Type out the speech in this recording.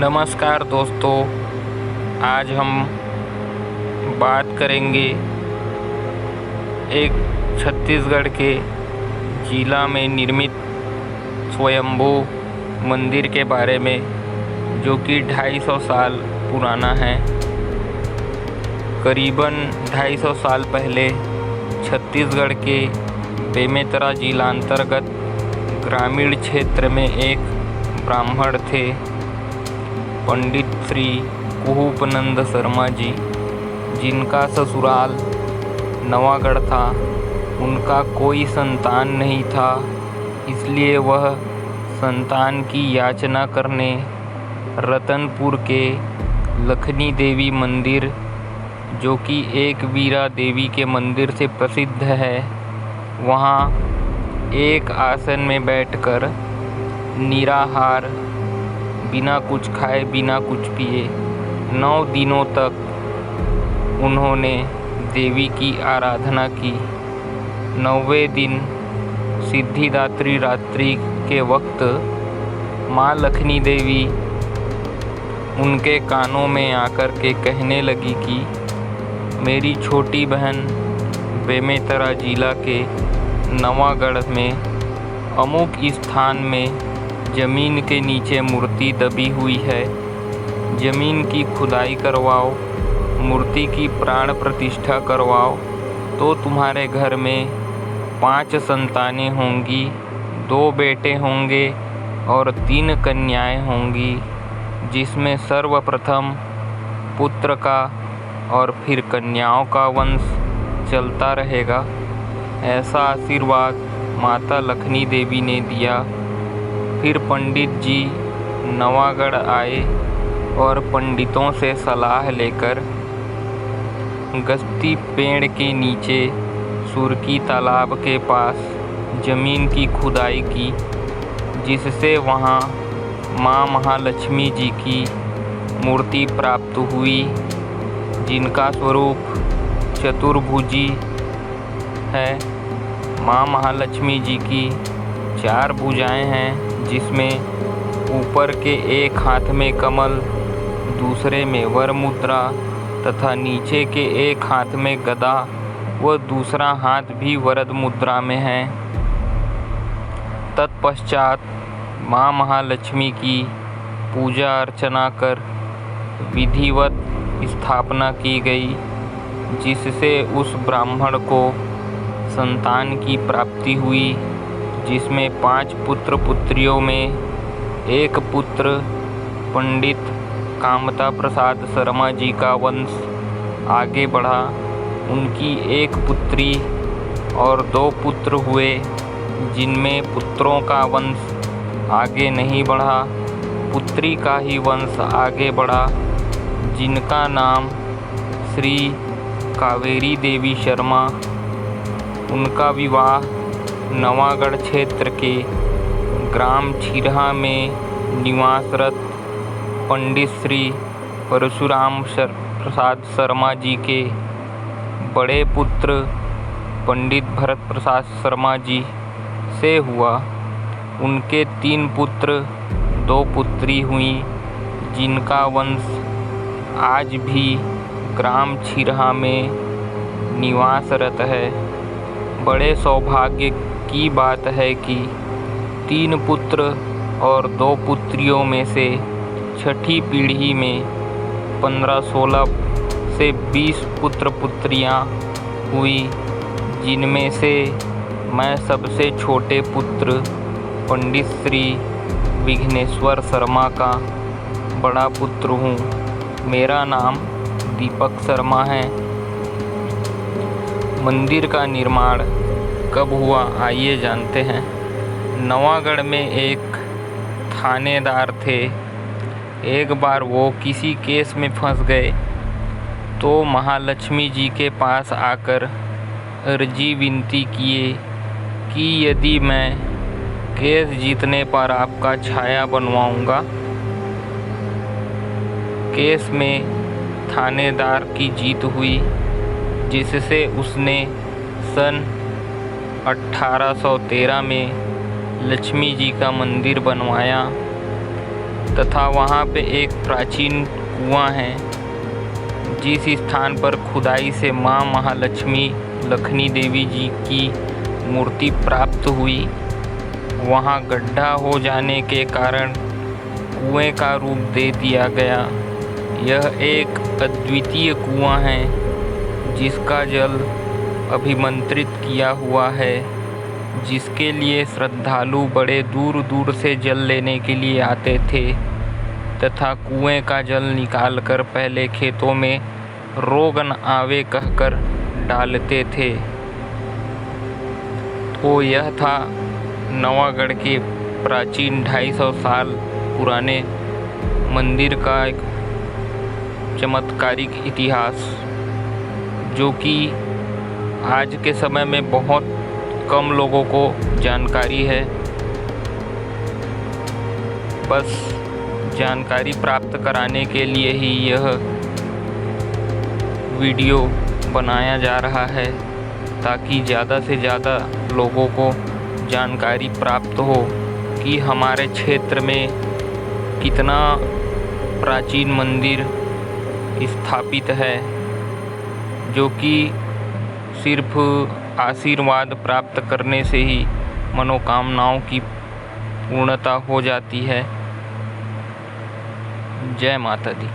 नमस्कार दोस्तों, आज हम बात करेंगे एक छत्तीसगढ़ के जिला में निर्मित स्वयंभू मंदिर के बारे में, जो कि 250 साल पुराना है। करीबन 250 साल पहले छत्तीसगढ़ के बेमेतरा जिला अंतर्गत ग्रामीण क्षेत्र में एक ब्राह्मण थे, पंडित श्री कुहूपनंद शर्मा जी, जिनका ससुराल नवागढ़ था। उनका कोई संतान नहीं था, इसलिए वह संतान की याचना करने रतनपुर के लखनी देवी मंदिर, जो कि एक वीरा देवी के मंदिर से प्रसिद्ध है, वहाँ एक आसन में बैठकर निराहार, बिना कुछ खाए बिना कुछ पिए 9 दिनों तक उन्होंने देवी की आराधना की। 9वें दिन सिद्धिदात्री रात्रि के वक्त माँ लखनी देवी उनके कानों में आकर के कहने लगी कि मेरी छोटी बहन बेमेतरा जिला के नवागढ़ में अमुक स्थान में ज़मीन के नीचे मूर्ति दबी हुई है, ज़मीन की खुदाई करवाओ, मूर्ति की प्राण प्रतिष्ठा करवाओ, तो तुम्हारे घर में 5 संतानें होंगी, 2 बेटे होंगे और 3 कन्याएं होंगी, जिसमें सर्वप्रथम पुत्र का और फिर कन्याओं का वंश चलता रहेगा। ऐसा आशीर्वाद माता लखनी देवी ने दिया। फिर पंडित जी नवागढ़ आए और पंडितों से सलाह लेकर गस्ती पेड़ के नीचे सुरकी तालाब के पास ज़मीन की खुदाई की, जिससे वहाँ माँ महालक्ष्मी जी की मूर्ति प्राप्त हुई, जिनका स्वरूप चतुर्भुजी है। माँ महालक्ष्मी जी की 4 भुजाएं हैं, जिसमें ऊपर के एक हाथ में कमल, दूसरे में वर मुद्रा तथा नीचे के एक हाथ में गदा व दूसरा हाथ भी वरद मुद्रा में है। तत्पश्चात माँ महालक्ष्मी की पूजा अर्चना कर विधिवत स्थापना की गई, जिससे उस ब्राह्मण को संतान की प्राप्ति हुई, जिसमें 5 पुत्र पुत्रियों में एक पुत्र पंडित कामता प्रसाद शर्मा जी का वंश आगे बढ़ा। उनकी एक पुत्री और 2 पुत्र हुए, जिनमें पुत्रों का वंश आगे नहीं बढ़ा, पुत्री का ही वंश आगे बढ़ा, जिनका नाम श्री कावेरी देवी शर्मा। उनका विवाह नवागढ़ क्षेत्र के ग्राम छिरहा में निवासरत पंडित श्री परशुराम प्रसाद शर्मा जी के बड़े पुत्र पंडित भरत प्रसाद शर्मा जी से हुआ। उनके 3 पुत्र 2 पुत्री हुई, जिनका वंश आज भी ग्राम छिरहा में निवासरत है। बड़े सौभाग्य की बात है कि 3 पुत्र और 2 पुत्रियों में से छठी पीढ़ी में 15-16 से 20 पुत्र पुत्रियां हुई, जिनमें से मैं सबसे छोटे पुत्र पंडित श्री विघ्नेश्वर शर्मा का बड़ा पुत्र हूँ। मेरा नाम दीपक शर्मा है। मंदिर का निर्माण कब हुआ, आइए जानते हैं। नवागढ़ में एक थानेदार थे। एक बार वो किसी केस में फंस गए, तो महालक्ष्मी जी के पास आकर अर्जी विनती किए कि यदि मैं केस जीतने पर आपका छाया बनवाऊंगा। केस में थानेदार की जीत हुई, जिससे उसने सन 1813 में लक्ष्मी जी का मंदिर बनवाया। तथा वहाँ पे एक प्राचीन कुआं है। जिस स्थान पर खुदाई से माँ महालक्ष्मी लखनी देवी जी की मूर्ति प्राप्त हुई, वहाँ गड्ढा हो जाने के कारण कुएं का रूप दे दिया गया। यह एक अद्वितीय कुआं है जिसका जल अभिमंत्रित किया हुआ है, जिसके लिए श्रद्धालु बड़े दूर दूर से जल लेने के लिए आते थे तथा कुएं का जल निकालकर पहले खेतों में रोग न आवे कहकर डालते थे। तो यह था नवागढ़ के प्राचीन 250 साल पुराने मंदिर का एक चमत्कारिक इतिहास, जो कि आज के समय में बहुत कम लोगों को जानकारी है। बस जानकारी प्राप्त कराने के लिए ही यह वीडियो बनाया जा रहा है, ताकि ज़्यादा से ज़्यादा लोगों को जानकारी प्राप्त हो कि हमारे क्षेत्र में कितना प्राचीन मंदिर स्थापित है, जो कि सिर्फ आशीर्वाद प्राप्त करने से ही मनोकामनाओं की पूर्णता हो जाती है। जय माता दी।